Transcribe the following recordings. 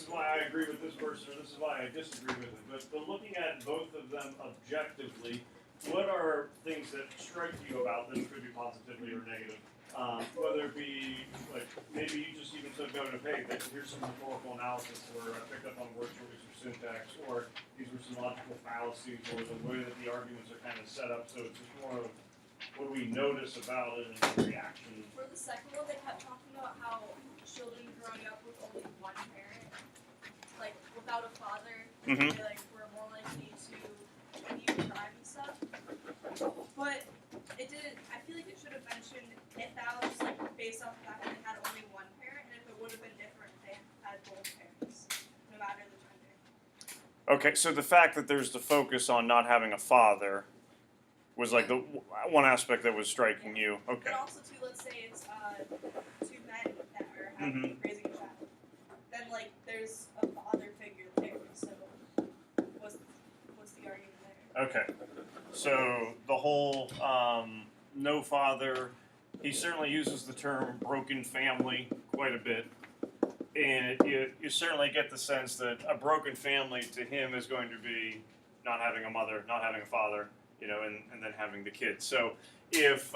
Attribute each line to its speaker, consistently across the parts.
Speaker 1: is why I agree with this person, or this is why I disagree with it. But looking at both of them objectively, what are things that strike you about them, could be positively or negative? Whether it be, like, maybe you just even took note of, hey, here's some rhetorical analysis where I picked up on word choice or syntax, or these were some logical fallacies, or the way that the arguments are kind of set up, so it's just more of what do we notice about it and the reaction.
Speaker 2: For the second one, they kept talking about how children growing up with only one parent, like without a father, they like were more likely to be deprived and stuff. But it didn't. I feel like it should have mentioned if that was like based off the fact that they had only one parent, and if it would have been different if they had both parents, no matter the gender.
Speaker 1: Okay, so the fact that there's the focus on not having a father was like the one aspect that was striking you. Okay.
Speaker 2: But also too, let's say it's two men that are having, raising a child. Then like there's a father figure there. So what's the argument there?
Speaker 1: Okay. So the whole no father, he certainly uses the term broken family quite a bit. And you certainly get the sense that a broken family to him is going to be not having a mother, not having a father, you know, and then having the kids. So if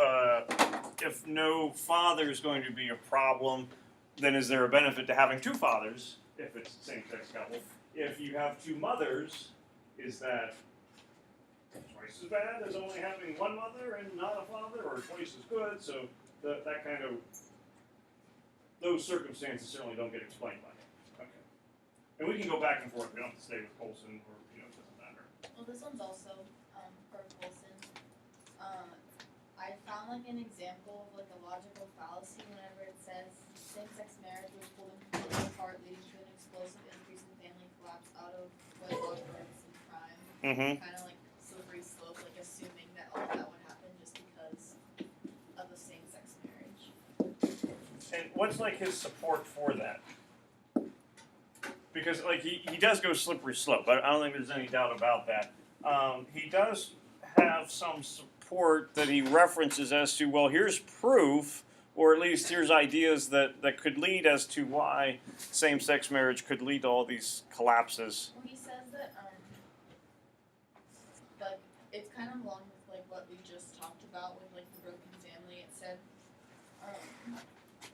Speaker 1: no father is going to be a problem, then is there a benefit to having two fathers if it's a same-sex couple? If you have two mothers, is that twice as bad as only having one mother and not a father, or twice as good? So that kind of, those circumstances certainly don't get explained by it. Okay. And we can go back and forth. We don't have to stay with Colson, or, you know, it doesn't matter.
Speaker 3: Well, this one's also for Colson. I found like an example of like a logical fallacy whenever it says same-sex marriage was pulled them completely apart, leading to an explosive increase in family collapse out of wedlock births and crime. Kind of like slippery slope, like assuming that all that would happen just because of the same-sex marriage.
Speaker 1: And what's like his support for that? Because like he does go slippery slope. I don't think there's any doubt about that. He does have some support that he references as to, well, here's proof, or at least here's ideas that could lead as to why same-sex marriage could lead to all these collapses.
Speaker 3: Well, he says that like it's kind of along with like what we just talked about with like the broken family. It said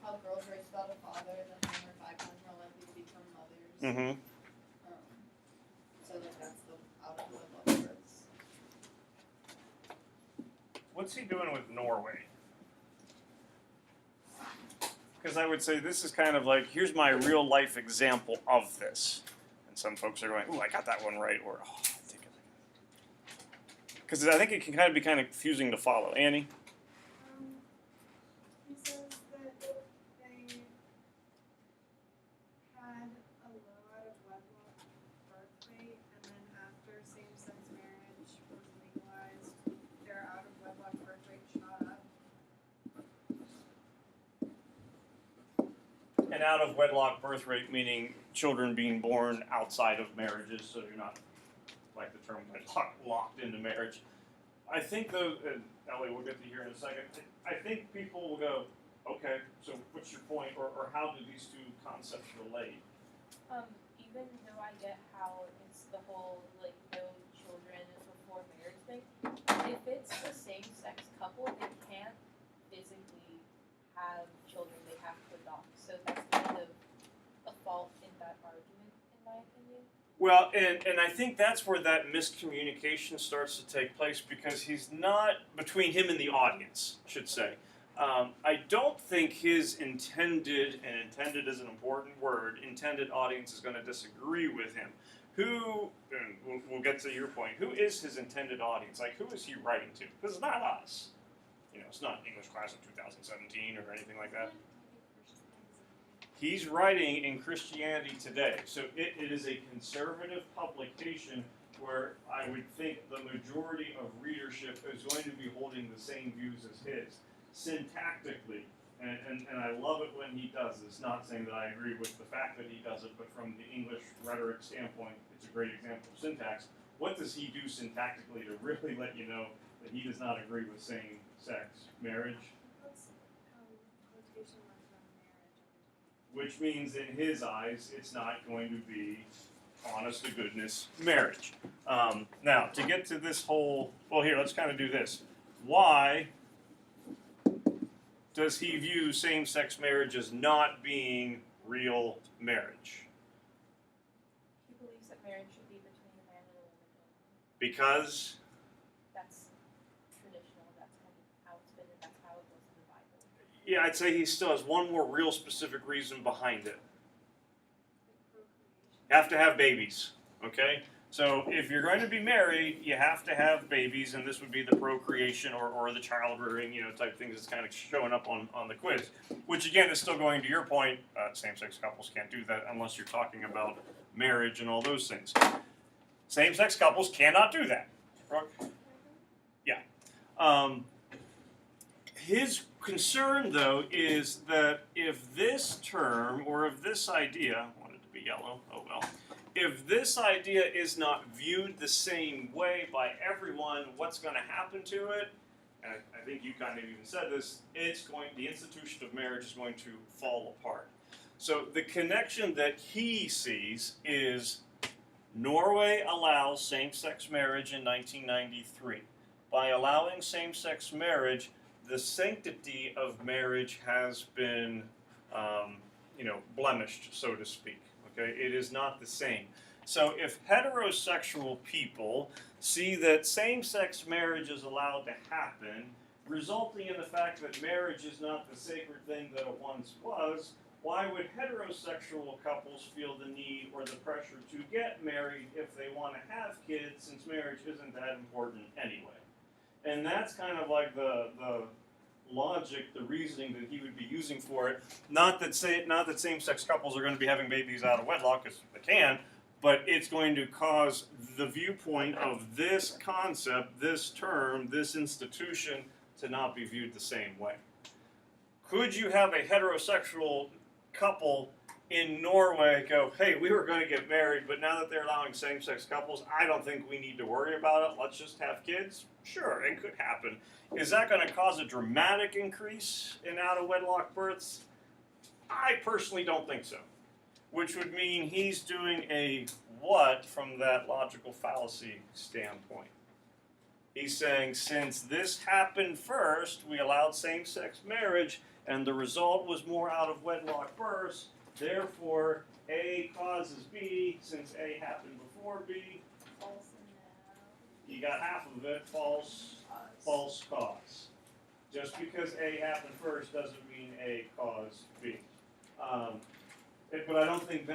Speaker 3: how girls raised without a father then are 5 times more likely to become mothers. So like that's the out of wedlock births.
Speaker 1: What's he doing with Norway? Because I would say this is kind of like, here's my real life example of this. And some folks are going, ooh, I got that one right, or, oh, I think it. Because I think it can kind of be kind of confusing to follow. Annie?
Speaker 4: He says that they had a low out of wedlock birth rate, and then after same-sex marriage was legalized, their out of wedlock birth rate shot up.
Speaker 1: An out of wedlock birth rate meaning children being born outside of marriages, so you're not, like the term wedlock, locked into marriage. I think though, Ellie, we'll get to here in a second, I think people will go, okay, so what's your point, or how do these two concepts relate?
Speaker 5: Even though I get how it's the whole like no children before marriage thing, if it's the same-sex couple, they can't physically have children, they have to adopt. So that's kind of a fault in that argument, in my opinion.
Speaker 1: Well, and I think that's where that miscommunication starts to take place, because he's not, between him and the audience, I should say. I don't think his intended, and intended is an important word, intended audience is going to disagree with him. Who, and we'll get to your point, who is his intended audience? Like, who is he writing to? Because it's not us. You know, it's not English class of 2017 or anything like that. He's writing in Christianity Today. So it is a conservative publication where I would think the majority of readership is going to be holding the same views as his. Syntactically, and I love it when he does this, not saying that I agree with the fact that he does it, but from the English rhetoric standpoint, it's a great example of syntax. What does he do syntactically to really let you know that he does not agree with same-sex marriage?
Speaker 4: What's quotation marks on marriage?
Speaker 1: which means in his eyes, it's not going to be honest to goodness marriage. Now, to get to this whole, well, here, let's kind of do this. Why does he view same-sex marriage as not being real marriage?
Speaker 5: He believes that marriage should be between a man and a woman only.
Speaker 1: Because
Speaker 5: That's traditional. That's kind of how it's been, and that's how it was in the Bible.
Speaker 1: yeah, I'd say he still has one more real specific reason behind it. You have to have babies, okay? So if you're going to be married, you have to have babies, and this would be the procreation or the child rearing, type things that's kind of showing up on the quiz. Which again is still going to your point, same-sex couples can't do that unless you're talking about marriage and all those things. Same-sex couples cannot do that. Yeah. His concern, though, is that if this term or if this idea, I want it to be yellow, oh well, if this idea is not viewed the same way by everyone, what's going to happen to it? And I think you kind of even said this, the institution of marriage is going to fall apart. So the connection that he sees is Norway allows same-sex marriage in 1993. By allowing same-sex marriage, the sanctity of marriage has been, blemished, so to speak. Okay, it is not the same. So if heterosexual people see that same-sex marriage is allowed to happen, resulting in the fact that marriage is not the sacred thing that it once was, why would heterosexual couples feel the need or the pressure to get married if they want to have kids, since marriage isn't that important anyway? And that's kind of like the logic, the reasoning that he would be using for it. Not that same-sex couples are going to be having babies out of wedlock, because they can, but it's going to cause the viewpoint of this concept, this term, this institution to not be viewed the same way. Could you have a heterosexual couple in Norway go, hey, we were going to get married, but now that they're allowing same-sex couples, I don't think we need to worry about it. Let's just have kids? Sure, it could happen. Is that going to cause a dramatic increase in out-of-wedlock births? I personally don't think so. Which would mean he's doing a what from that logical fallacy standpoint? He's saying, since this happened first, we allowed same-sex marriage, and the result was more out-of-wedlock births. Therefore, A causes B. Since A happened before B,
Speaker 3: False in
Speaker 1: you got half of it, false cause. Just because A happened first doesn't mean A caused B. But I don't think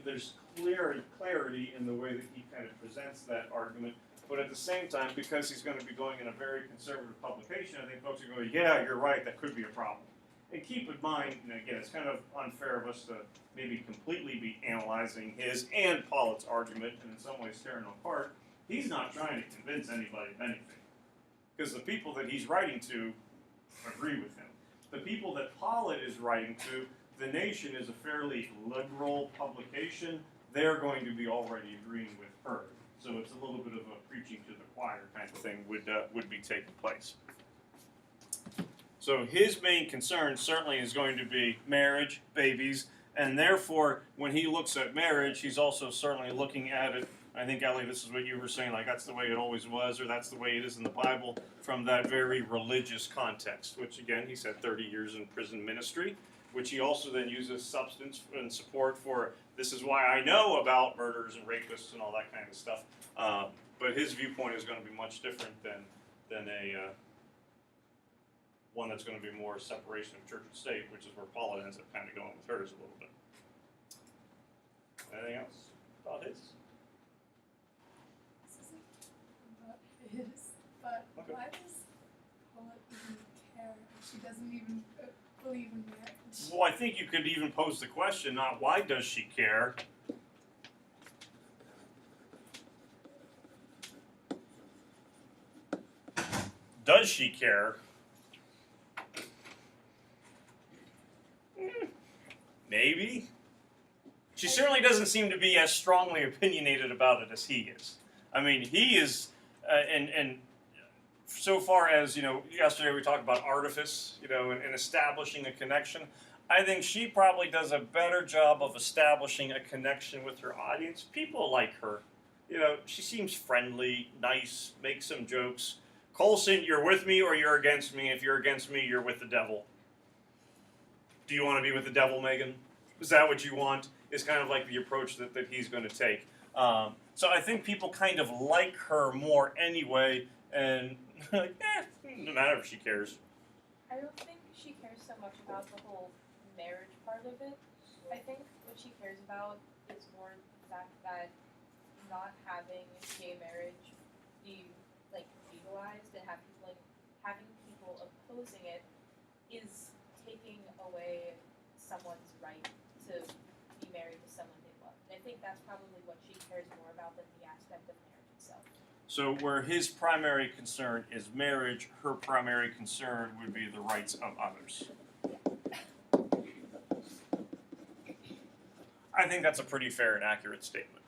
Speaker 1: there's clarity in the way that he kind of presents that argument. But at the same time, because he's going to be going in a very conservative publication, I think folks are going, yeah, you're right, that could be a problem. And keep in mind, and again, it's kind of unfair of us to maybe completely be analyzing his and Pollitt's argument, and in some ways tearing them apart. He's not trying to convince anybody of anything. Because the people that he's writing to agree with him. The people that Pollitt is writing to, The Nation is a fairly liberal publication. They're going to be already agreeing with her. So it's a little bit of a preaching to the choir kind of thing would be taking place. So his main concern certainly is going to be marriage, babies, and therefore when he looks at marriage, he's also certainly looking at it. I think, Ellie, this is what you were saying, like that's the way it always was, or that's the way it is in the Bible, from that very religious context, which again, he said 30 years in prison ministry, which he also then uses substance and support for, this is why I know about murderers and rapists and all that kind of stuff. But his viewpoint is going to be much different than a one that's going to be more separation of church and state, which is where Pollitt ends up kind of going with hers a little bit. Anything else about his?
Speaker 4: This isn't about his, but
Speaker 1: Okay.
Speaker 4: why does Pollitt even care if she doesn't even believe in marriage?
Speaker 1: Well, I think you could even pose the question, not why does she care? Does she care? Maybe. She certainly doesn't seem to be as strongly opinionated about it as he is. I mean, he is, and so far as, yesterday we talked about artifice, and establishing a connection. I think she probably does a better job of establishing a connection with her audience. People like her. You know, she seems friendly, nice, makes some jokes. Colson, you're with me or you're against me. If you're against me, you're with the devil. Do you want to be with the devil, Megan? Is that what you want? Is kind of like the approach that he's going to take. So I think people kind of like her more anyway, and like, no matter if she cares.
Speaker 5: I don't think she cares so much about the whole marriage part of it. I think what she cares about is more the fact that not having gay marriage be legalized and having people opposing it is taking away someone's right to be married to someone they love. And I think that's probably what she cares more about than the aspect of marriage itself.
Speaker 1: So where his primary concern is marriage, her primary concern would be the rights of others. I think that's a pretty fair and accurate statement.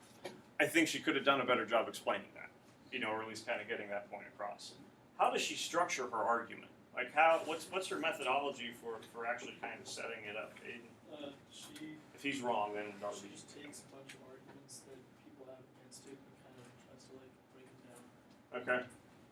Speaker 1: I think she could have done a better job explaining that, you know, or at least kind of getting that point across. How does she structure her argument? Like, what's her methodology for actually kind of setting it up? If he's wrong, then
Speaker 6: She just takes a bunch of arguments that people have against it and kind of tries to like break them down.
Speaker 1: Okay.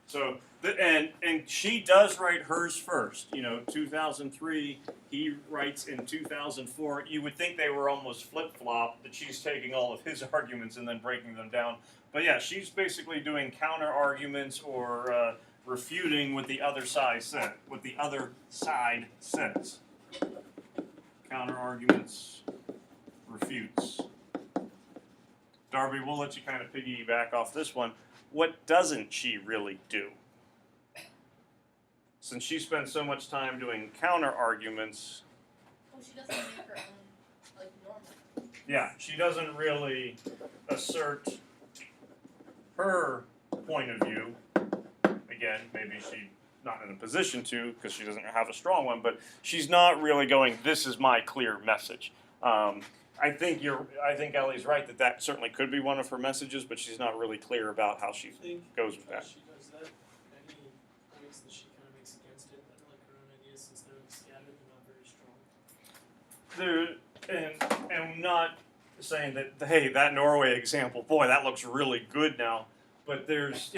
Speaker 1: So and she does write hers first. You know, 2003. He writes in 2004. You would think they were almost flip flop. That she's taking all of his arguments and then breaking them down. But yeah, she's basically doing counter arguments or refuting what the other side said. What the other side says. Counter arguments, refutes. Darby, we'll let you kind of piggyback off this one. What doesn't she really do? Since she spends so much time doing counter arguments.
Speaker 3: Well, she doesn't make her own, like, normal.
Speaker 1: Yeah, she doesn't really assert her point of view. Again, maybe she's not in a position to because she doesn't have a strong one, but she's not really going, this is my clear message. I think Ellie's right that certainly could be one of her messages, but she's not really clear about how she goes with that.
Speaker 6: She does that. Any points that she kind of makes against it that are like her own ideas, since they're scattered and not very strong.
Speaker 1: And I'm not saying that, hey, that Norway example, boy, that looks really good now. But there's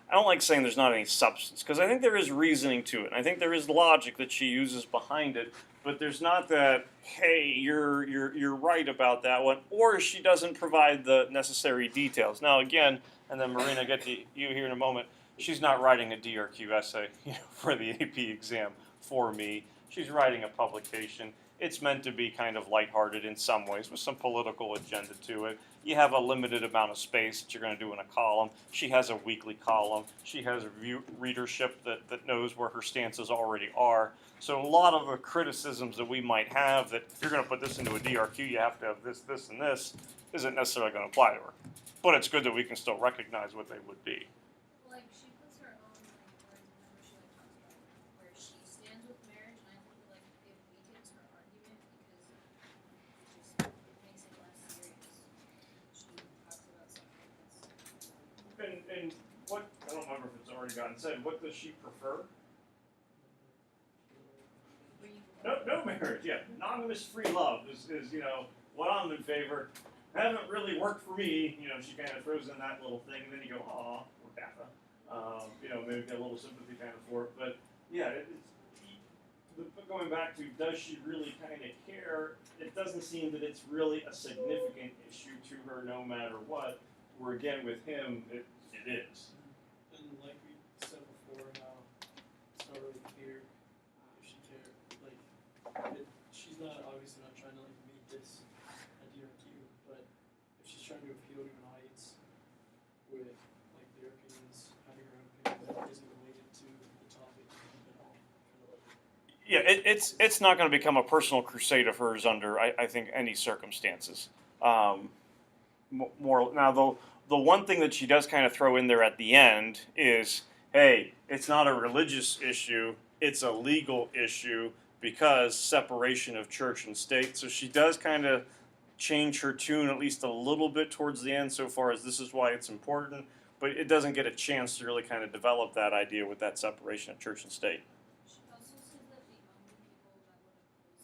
Speaker 1: I don't like saying there's not any substance, because I think there is reasoning to it. And I think there is logic that she uses behind it, but there's not that, hey, you're right about that one, or she doesn't provide the necessary details. Now, again, and then Marina, get to you here in a moment, she's not writing a DRQ essay for the AP exam for me. She's writing a publication. It's meant to be kind of lighthearted in some ways with some political agenda to it. You have a limited amount of space that you're going to do in a column. She has a weekly column. She has a readership that knows where her stances already are. So a lot of the criticisms that we might have that if you're going to put this into a DRQ, you have to have this, this, and this, isn't necessarily going to apply to her. But it's good that we can still recognize what they would be.
Speaker 3: Like, she puts her own, like, words, whenever she, like, talks about where she stands with marriage, and I think, like, it weakens her argument because it just makes it less serious. She talks about something that's...
Speaker 1: And what, I don't remember if it's already gotten said, what does she prefer? No marriage, yeah. Anonymous free love is what I'm in favor. Haven't really worked for me. She kind of throws in that little thing, and then you go, aw, poor Katha. Maybe get a little sympathy kind of for it. But yeah, but going back to does she really kind of care? It doesn't seem that it's really a significant issue to her, no matter what. Where again with him, it is.
Speaker 6: And like we said before, how it's not really clear if she cared. Like, she's not obviously not trying to like meet this at DRQ, but if she's trying to appeal to an audience with like their opinions, having her own opinion that isn't related to the topic at all, kind of like.
Speaker 1: Yeah, it's not going to become a personal crusade of hers under I think any circumstances. More now though. The one thing that she does kind of throw in there at the end is, hey, it's not a religious issue, it's a legal issue because separation of church and state. So she does kind of change her tune at least a little bit towards the end so far as this is why it's important, but it doesn't get a chance to really kind of develop that idea with that separation of church and state.
Speaker 3: She also says that the only people that would oppose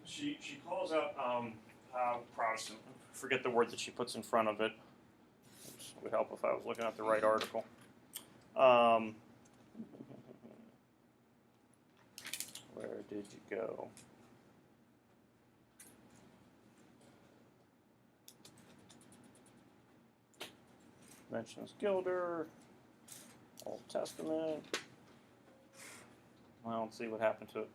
Speaker 1: she calls out Protestant. Forget the word that she puts in front of it. It would help if I was looking at the right article. Where did you go? Mentions Gilder, Old Testament. I don't see what happened to it.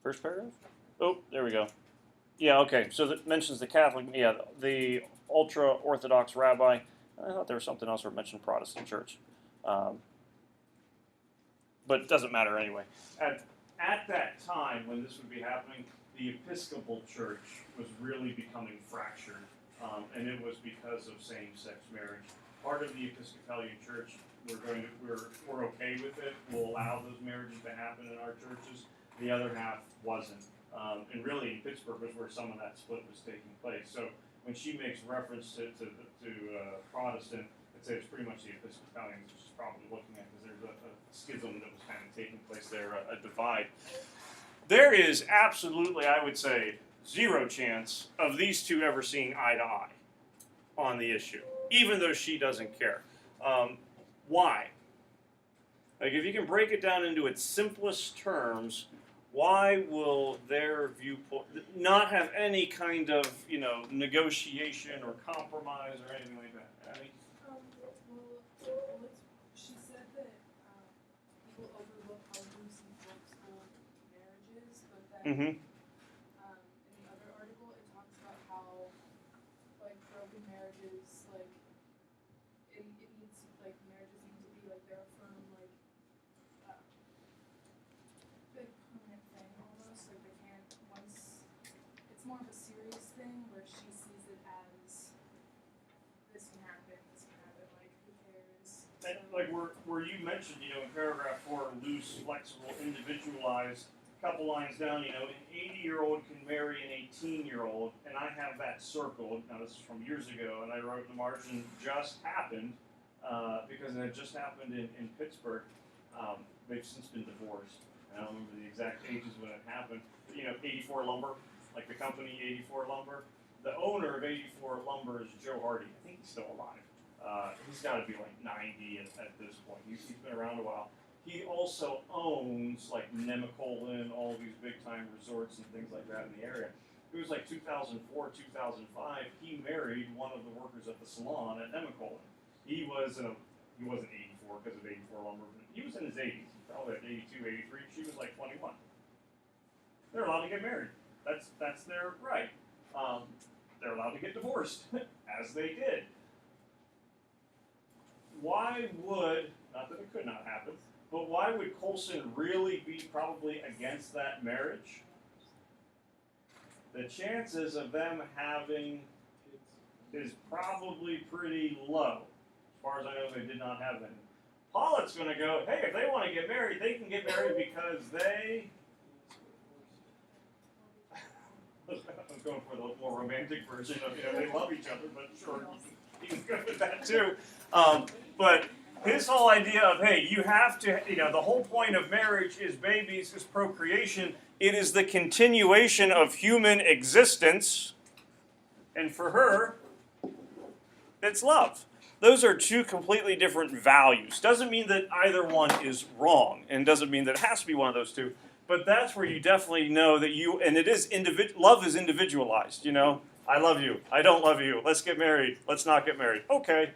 Speaker 1: First paragraph? Oh, there we go. Yeah, okay. So that mentions the Catholic, yeah, the ultra Orthodox rabbi. I thought there was something else where it mentioned Protestant church. But it doesn't matter anyway. At that time, when this would be happening, the Episcopal Church was really becoming fractured, and it was because of same-sex marriage. Part of the Episcopalian Church, we're okay with it. We'll allow those marriages to happen in our churches. The other half wasn't, and really in Pittsburgh was where some of that split was taking place. So when she makes reference to Protestant, I'd say it's pretty much the Episcopalians that she's probably looking at, because there's a schism that was kind of taking place there, a divide. There is absolutely, I would say, zero chance of these two ever seeing eye to eye on the issue, even though she doesn't care. Why? Like, if you can break it down into its simplest terms, why will their viewpoint not have any kind of, negotiation or compromise or anything like that?
Speaker 4: She said that people overlook how loose and flexible marriage is, but then
Speaker 1: Mm-hmm.
Speaker 4: in the other article it talks about how broken marriages it needs marriages need to be they're a firm big permanent thing almost they can't once it's more of a serious thing where she sees it as this can happen who cares.
Speaker 1: And where you mentioned, in paragraph 4, loose, flexible, individualized, couple lines down, an 80-year-old can marry an 18-year-old, and I have that circled. Now, this is from years ago, and I wrote in the margin, just happened, because it had just happened in Pittsburgh. They've since been divorced. I don't remember the exact ages when it happened. But, 84 Lumber, like the company 84 Lumber. The owner of 84 Lumber is Joe Hardy. I think he's still alive. He's got to be 90 at this point. He's been around a while. He also owns Nemacolin, all these big time resorts and things like that in the area. It was 2004, 2005. He married one of the workers at the salon at Nemacolin. He wasn't 84 because of 84 Lumber, but he was in his 80s. He probably at 82, 83. She was 21. They're allowed to get married. That's their right. They're allowed to get divorced, as they did. Why would, not that it could not happen, but why would Colson really be probably against that marriage? The chances of them having is probably pretty low. As far as I know, they did not have any. Pollitt's going to go, hey, if they want to get married, they can get married because they... I was going for the more romantic version of, they love each other, but sure, you can go with that too. But his whole idea of, hey, you have to, the whole point of marriage is babies, is procreation. It is the continuation of human existence. And for her, it's love. Those are two completely different values. Doesn't mean that either one is wrong, and doesn't mean that it has to be one of those two. But that's where you definitely know that and it is love is individualized, I love you, I don't love you, let's get married, let's not get married. Okay.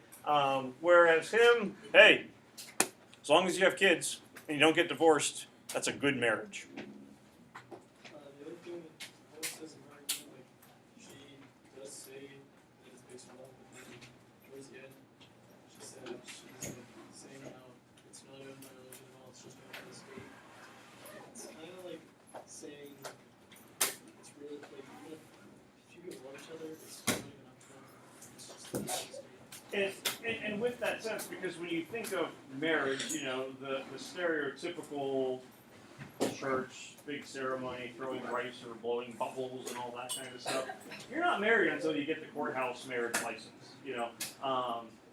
Speaker 1: Whereas him, hey, as long as you have kids and you don't get divorced, that's a good marriage.
Speaker 6: The other thing that Paul says in her argument, she does say that it's based on love, but then towards the end, she said she's saying how it's not in my religion at all, it's just out of the state. It's kind of saying it's really even if you guys love each other, it's not even up to them. It's just out of the state.
Speaker 1: And with that sense, because when you think of marriage, the stereotypical church, big ceremony, throwing rice or blowing bubbles and all that kind of stuff. You're not married until you get the courthouse marriage license,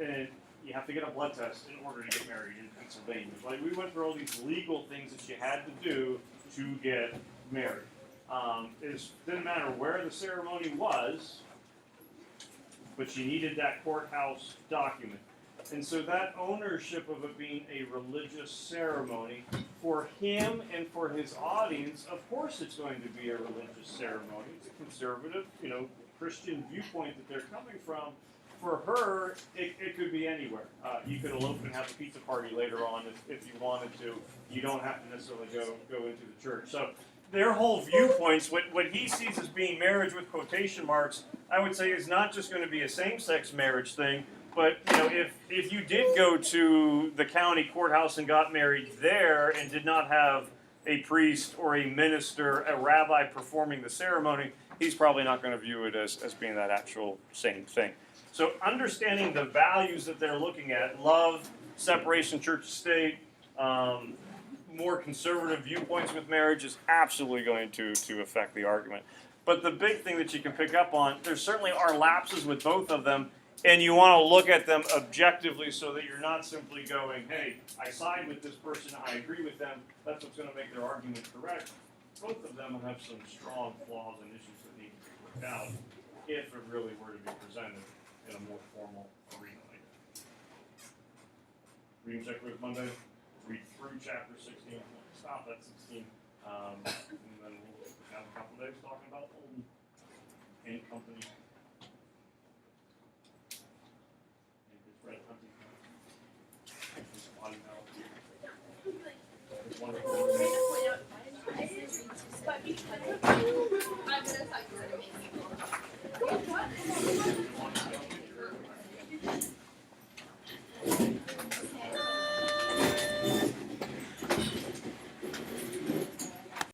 Speaker 1: and you have to get a blood test in order to get married in Pennsylvania. Like, we went through all these legal things that you had to do to get married. It didn't matter where the ceremony was, but you needed that courthouse document. And so that ownership of it being a religious ceremony, for him and for his audience, of course it's going to be a religious ceremony. It's a conservative, Christian viewpoint that they're coming from. For her, it could be anywhere. You could elope and have a pizza party later on if you wanted to. You don't have to necessarily go into the church. So their whole viewpoints, what he sees as being marriage with quotation marks, I would say is not just going to be a same-sex marriage thing, but if you did go to the county courthouse and got married there and did not have a priest or a minister, a rabbi performing the ceremony, he's probably not going to view it as being that actual same thing. So understanding the values that they're looking at, love, separation church-state, more conservative viewpoints with marriage is absolutely going to affect the argument. But the big thing that you can pick up on, there certainly are lapses with both of them, and you want to look at them objectively so that you're not simply going, hey, I side with this person, I agree with them, that's what's going to make their argument correct. Both of them have some strong flaws and issues that need to be worked out if it really were to be presented in a more formal arena like that. Reading checklist Monday, read through chapter 16, stop at 16, and then we'll have a couple days talking about Holden and company. And his red hunting knife. His body mount. His wonderful
Speaker 2: But because I'm gonna talk to